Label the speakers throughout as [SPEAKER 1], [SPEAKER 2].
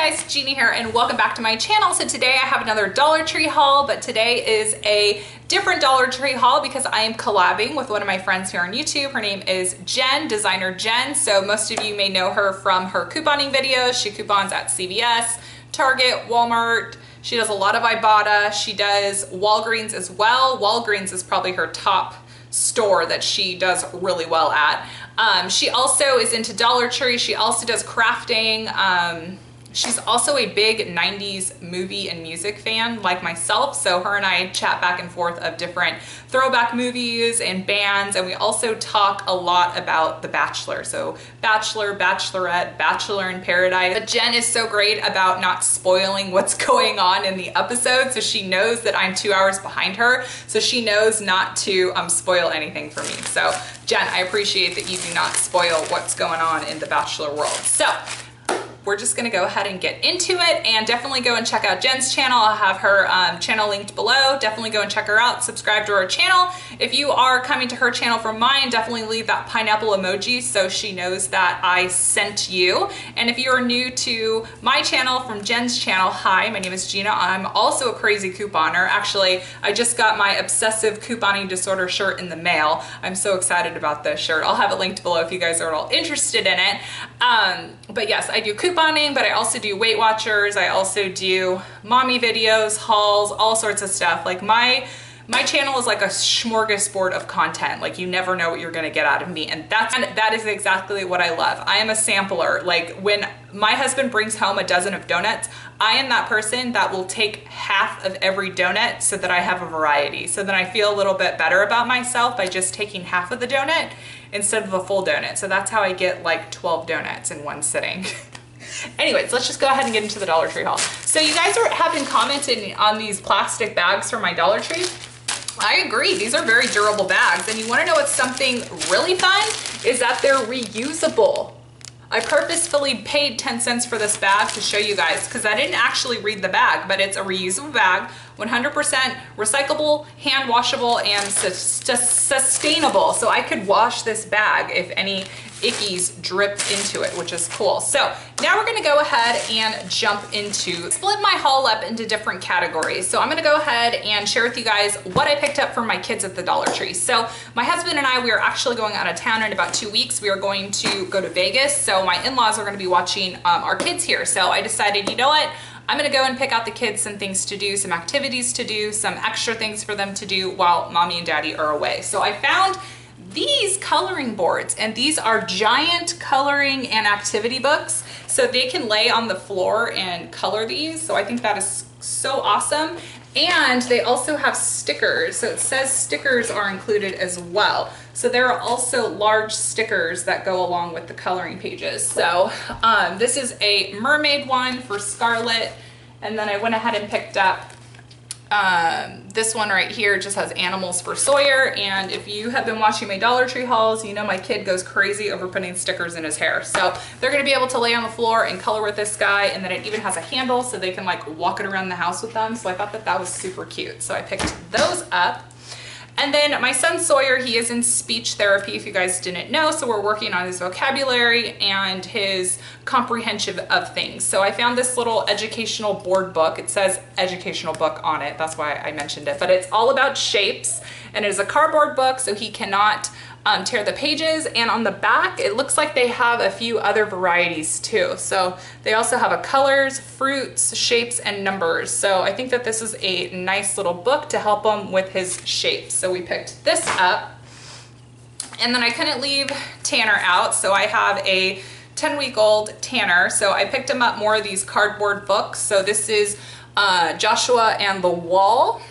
[SPEAKER 1] guys, Gina here and welcome back to my channel. So today I have another Dollar Tree haul, but today is a different Dollar Tree haul because I am collabing with one of my friends here on YouTube. Her name is Jen, designer Jen. So most of you may know her from her couponing videos. She coupons at CVS, Target, Walmart. She does a lot of Ibotta. She does Walgreens as well. Walgreens is probably her top store that she does really well at. She also is into Dollar Tree. She also does crafting. She's also a big 90s movie and music fan like myself. So her and I chat back and forth of different throwback movies and bands. And we also talk a lot about The Bachelor. So Bachelor, Bachelorette, Bachelor in Paradise. But Jen is so great about not spoiling what's going on in the episode. So she knows that I'm 2 hours behind her. So she knows not to spoil anything for me. So Jen, I appreciate that you do not spoil what's going on in the Bachelor world. So we're just gonna go ahead and get into it, and definitely go and check out Jen's channel. I'll have her channel linked below. Definitely go and check her out, subscribe to her channel. If you are coming to her channel from mine, definitely leave that pineapple emoji so she knows that I sent you. And if you are new to my channel from Jen's channel, hi, my name is Gina. I'm also a crazy couponer. Actually, I just got my obsessive couponing disorder shirt in the mail. I'm so excited about this shirt. I'll have it linked below if you guys are at all interested in it. But yes, I do couponing, but I also do Weight Watchers. I also do mommy videos, hauls, all sorts of stuff. Like my channel is like a smorgasbord of content. Like you never know what you're gonna get out of me. And that is exactly what I love. I am a sampler. Like when my husband brings home a dozen of donuts, I am that person that will take half of every donut so that I have a variety. So then I feel a little bit better about myself by just taking half of the donut instead of a full donut. So that's how I get like 12 donuts in one sitting. Anyways, let's just go ahead and get into the Dollar Tree haul. So you guys have been commenting on these plastic bags from my Dollar Tree. I agree, these are very durable bags. And you wanna know what's something really fun? Is that they're reusable. I purposefully paid 10 cents for this bag to show you guys because I didn't actually read the bag, but it's a reusable bag, 100% recyclable, hand washable, and sustainable. So I could wash this bag if any ickies dripped into it, which is cool. So now we're gonna go ahead and jump into, split my haul up into different categories. So I'm gonna go ahead and share with you guys what I picked up for my kids at the Dollar Tree. So my husband and I, we are actually going out of town in about 2 weeks. We are going to go to Vegas. So my in-laws are gonna be watching our kids here. So I decided, you know what? I'm gonna go and pick out the kids some things to do, some activities to do, some extra things for them to do while mommy and daddy are away. So I found these coloring boards, and these are giant coloring and activity books. So they can lay on the floor and color these. So I think that is so awesome. And they also have stickers. So it says stickers are included as well. So there are also large stickers that go along with the coloring pages. So this is a mermaid one for Scarlett. And then I went ahead and picked up this one right here. Just has animals for Sawyer. And if you have been watching my Dollar Tree hauls, you know my kid goes crazy over putting stickers in his hair. So they're gonna be able to lay on the floor and color with this guy. And then it even has a handle so they can like walk it around the house with them. So I thought that that was super cute. So I picked those up. And then my son Sawyer, he is in speech therapy, if you guys didn't know. So we're working on his vocabulary and his comprehension of things. So I found this little educational board book. It says educational book on it. That's why I mentioned it. But it's all about shapes, and it is a cardboard book, so he cannot tear the pages. And on the back, it looks like they have a few other varieties too. So they also have a colors, fruits, shapes, and numbers. So I think that this is a nice little book to help him with his shapes. So we picked this up. And then I couldn't leave Tanner out. So I have a 10-week-old Tanner. So I picked him up more of these cardboard books. So this is Joshua and the Wall.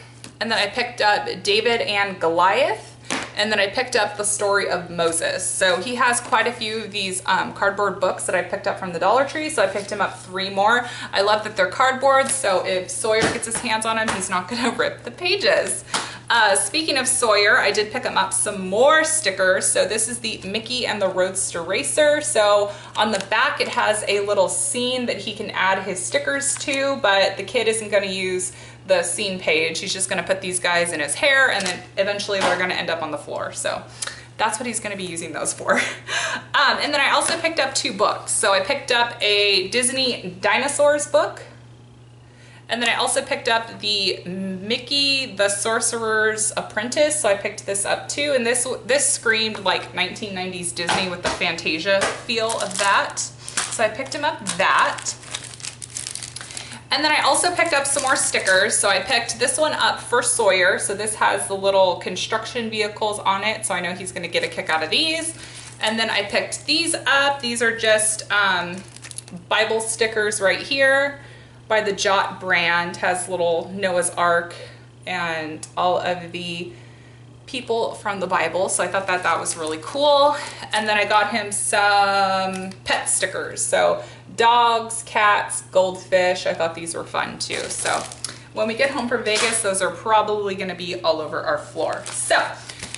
[SPEAKER 1] And then I picked up David and Goliath. And then I picked up the story of Moses. So he has quite a few of these cardboard books that I picked up from the Dollar Tree. So I picked him up 3 more. I love that they're cardboard. So if Sawyer gets his hands on them, he's not gonna rip the pages. Speaking of Sawyer, I did pick him up some more stickers. So this is the Mickey and the Roadster Racer. So on the back, it has a little scene that he can add his stickers to, but the kid isn't gonna use the scene page. He's just gonna put these guys in his hair, and then eventually they're gonna end up on the floor. So that's what he's gonna be using those for. And then I also picked up 2 books. So I picked up a Disney Dinosaurs book, and then I also picked up the Mickey the Sorcerer's Apprentice. So I picked this up too, and this screamed like 1990s Disney with the Fantasia feel of that. So I picked him up that. And then I also picked up some more stickers. So I picked this one up for Sawyer. So this has the little construction vehicles on it. So I know he's gonna get a kick out of these. And then I picked these up. These are just Bible stickers right here by the Jot brand. Has little Noah's Ark and all of the people from the Bible. So I thought that that was really cool. And then I got him some pet stickers. So dogs, cats, goldfish. I thought these were fun too. So when we get home from Vegas, those are probably gonna be all over our floor. So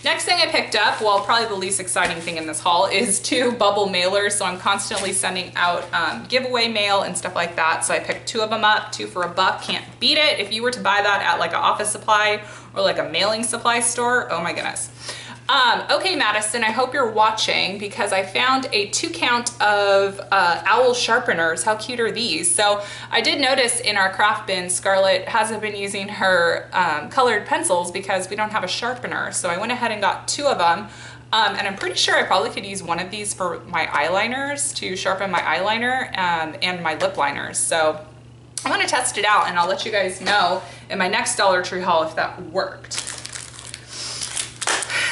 [SPEAKER 1] next thing I picked up, well, probably the least exciting thing in this haul, is 2 bubble mailers. So I'm constantly sending out giveaway mail and stuff like that. So I picked 2 of them up, 2 for $1. Can't beat it. If you were to buy that at like an office supply or like a mailing supply store, oh my goodness. Okay, Madison, I hope you're watching, because I found a 2 count of owl sharpeners. How cute are these? So I did notice in our craft bin, Scarlett hasn't been using her colored pencils because we don't have a sharpener. So I went ahead and got 2 of them. And I'm pretty sure I probably could use one of these for my eyeliners, to sharpen my eyeliner and my lip liners. So I'm gonna test it out, and I'll let you guys know in my next Dollar Tree haul if that worked.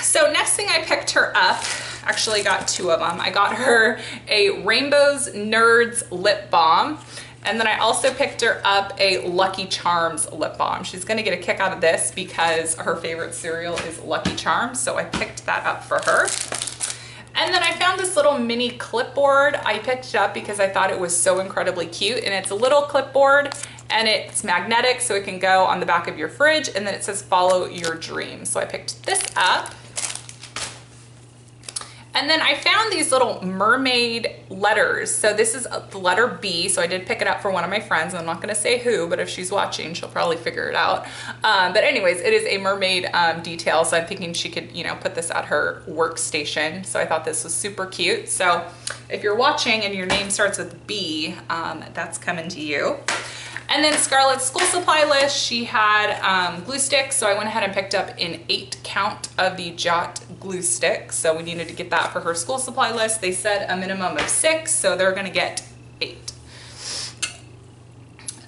[SPEAKER 1] So next thing I picked her up, actually got 2 of them. I got her a Rainbows Nerds lip balm, and then I also picked her up a Lucky Charms lip balm. She's gonna get a kick out of this because her favorite cereal is Lucky Charms, so I picked that up for her. And then I found this little mini clipboard. I picked it up because I thought it was so incredibly cute, and it's a little clipboard and it's magnetic, so it can go on the back of your fridge, and then it says follow your dreams. So I picked this up. And then I found these little mermaid letters. So this is the letter B. So I did pick it up for one of my friends. I'm not gonna say who, but if she's watching, she'll probably figure it out. But anyways, it is a mermaid detail. So I'm thinking she could, you know, put this at her workstation. So I thought this was super cute. So if you're watching and your name starts with B, that's coming to you. And then Scarlett's school supply list, she had glue sticks, so I went ahead and picked up an 8 count of the Jot glue sticks. So we needed to get that for her school supply list. They said a minimum of 6, so they're gonna get 8.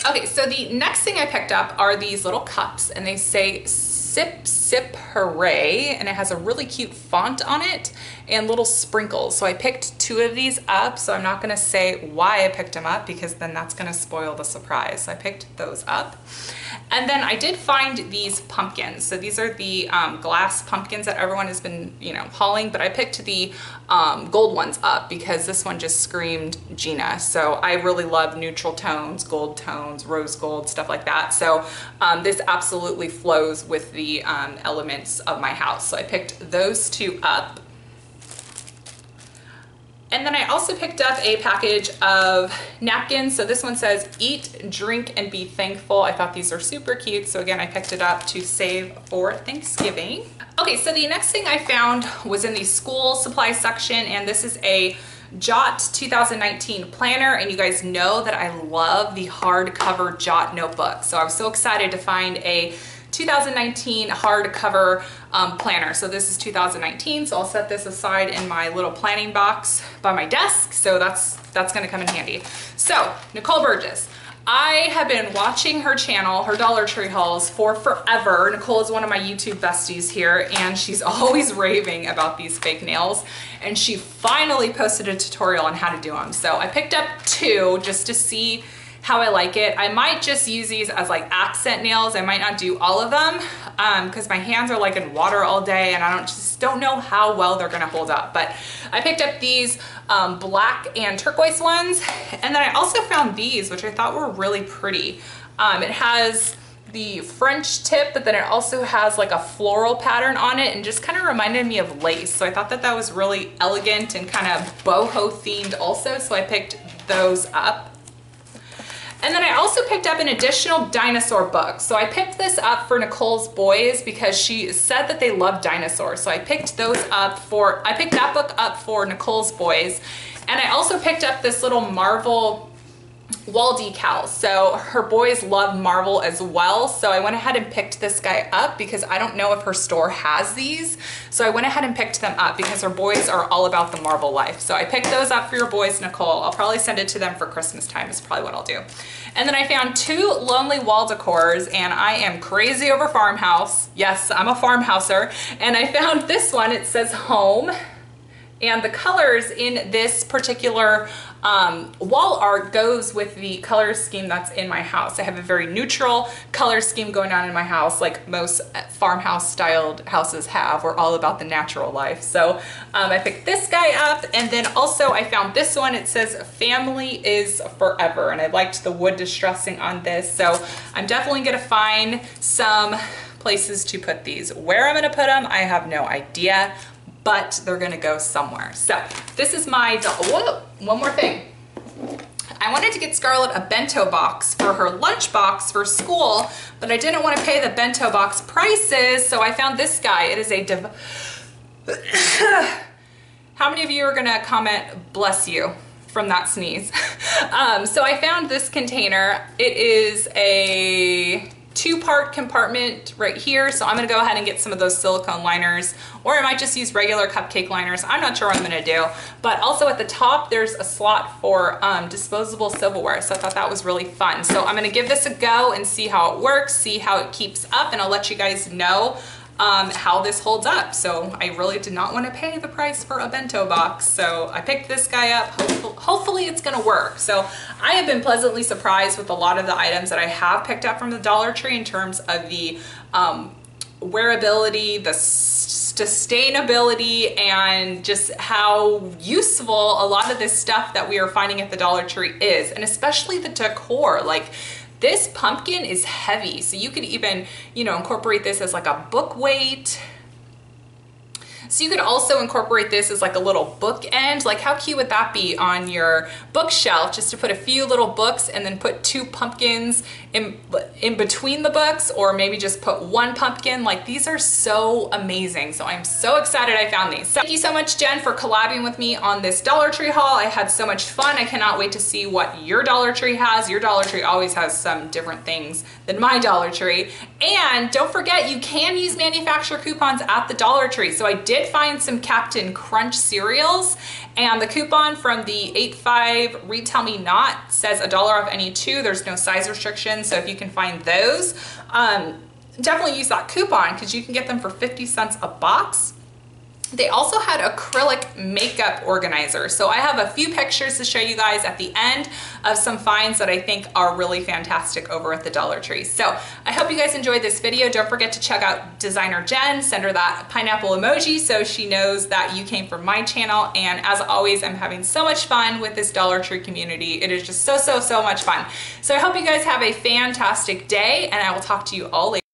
[SPEAKER 1] Okay, so the next thing I picked up are these little cups, and they say Sip Sip Hooray, and it has a really cute font on it and little sprinkles. So I picked 2 of these up, so I'm not gonna say why I picked them up because then that's gonna spoil the surprise. So I picked those up. And then I did find these pumpkins. So these are the glass pumpkins that everyone has been, you know, hauling, but I picked the gold ones up because this one just screamed Gina. So I really love neutral tones, gold tones, rose gold, stuff like that. So this absolutely flows with the elements of my house. So I picked those 2 up. And then I also picked up a package of napkins. So this one says eat, drink, and be thankful. I thought these are super cute. So again, I picked it up to save for Thanksgiving. Okay, so the next thing I found was in the school supply section, and this is a Jot 2019 planner, and you guys know that I love the hardcover Jot notebook. So I was so excited to find a 2019 hardcover planner. So this is 2019, so I'll set this aside in my little planning box by my desk. So that's gonna come in handy. So Nicole Burgess, I have been watching her channel, her Dollar Tree hauls, for forever. Nicole is one of my YouTube besties here, and she's always raving about these fake nails, and she finally posted a tutorial on how to do them. So I picked up 2 just to see how I like it. I might just use these as like accent nails. I might not do all of them because my hands are like in water all day, and I just don't know how well they're gonna hold up. But I picked up these black and turquoise ones, and then I also found these, which I thought were really pretty. It has the French tip, but then it also has like a floral pattern on it, and just kind of reminded me of lace. So I thought that that was really elegant and kind of boho themed also, so I picked those up. And then I also picked up an additional dinosaur book. So I picked this up for Nicole's boys because she said that they love dinosaurs. So I picked that book up for Nicole's boys. And I also picked up this little Marvel wall decals. So her boys love Marvel as well. So I went ahead and picked this guy up because I don't know if her store has these. So I went ahead and picked them up because her boys are all about the Marvel life. So I picked those up for your boys, Nicole. I'll probably send it to them for Christmas time is probably what I'll do. And then I found 2 lonely wall decors, and I am crazy over farmhouse. Yes, I'm a farmhouser. And I found this one. It says home. And the colors in this particular wall art goes with the color scheme that's in my house. I have a very neutral color scheme going on in my house, like most farmhouse styled houses have. We're all about the natural life. So I picked this guy up, and then also I found this one. It says family is forever, and I liked the wood distressing on this. So I'm definitely gonna find some places to put these. Where I'm gonna put them, I have no idea, but they're gonna go somewhere. So this is my, whoa, one more thing. I wanted to get Scarlett a bento box for her lunch box for school, but I didn't want to pay the bento box prices, so I found this guy. It is a how many of you are gonna comment bless you from that sneeze? So I found this container. It is a 2-part compartment right here. So I'm gonna go ahead and get some of those silicone liners, or I might just use regular cupcake liners. I'm not sure what I'm gonna do. But also at the top, there's a slot for disposable silverware. So I thought that was really fun. So I'm gonna give this a go and see how it works, see how it keeps up, and I'll let you guys know how this holds up. So I really did not want to pay the price for a bento box. So I picked this guy up. Hopefully it's gonna work. So I have been pleasantly surprised with a lot of the items that I have picked up from the Dollar Tree in terms of the wearability, the sustainability, and just how useful a lot of this stuff that we are finding at the Dollar Tree is, and especially the decor. Like, this pumpkin is heavy, so you could even, you know, incorporate this as like a book weight. So you could also incorporate this as like a little bookend. Like, how cute would that be on your bookshelf, just to put a few little books and then put 2 pumpkins in between the books, or maybe just put 1 pumpkin. Like, these are so amazing. So I'm so excited I found these. So thank you so much, Jen, for collabing with me on this Dollar Tree haul. I had so much fun. I cannot wait to see what your Dollar Tree has. Your Dollar Tree always has some different things than my Dollar Tree. And don't forget, you can use manufacturer coupons at the Dollar Tree. So I did find some Captain Crunch cereals, and the coupon from the 8.5 Retail Me Not says $1 off any 2. There's no size restriction, so if you can find those, definitely use that coupon because you can get them for 50 cents a box. They also had acrylic makeup organizer. So I have a few pictures to show you guys at the end of some finds that I think are really fantastic over at the Dollar Tree. So I hope you guys enjoyed this video. Don't forget to check out Designer Jen. Send her that pineapple emoji so she knows that you came from my channel. And as always, I'm having so much fun with this Dollar Tree community. It is just so much fun. So I hope you guys have a fantastic day, and I will talk to you all later.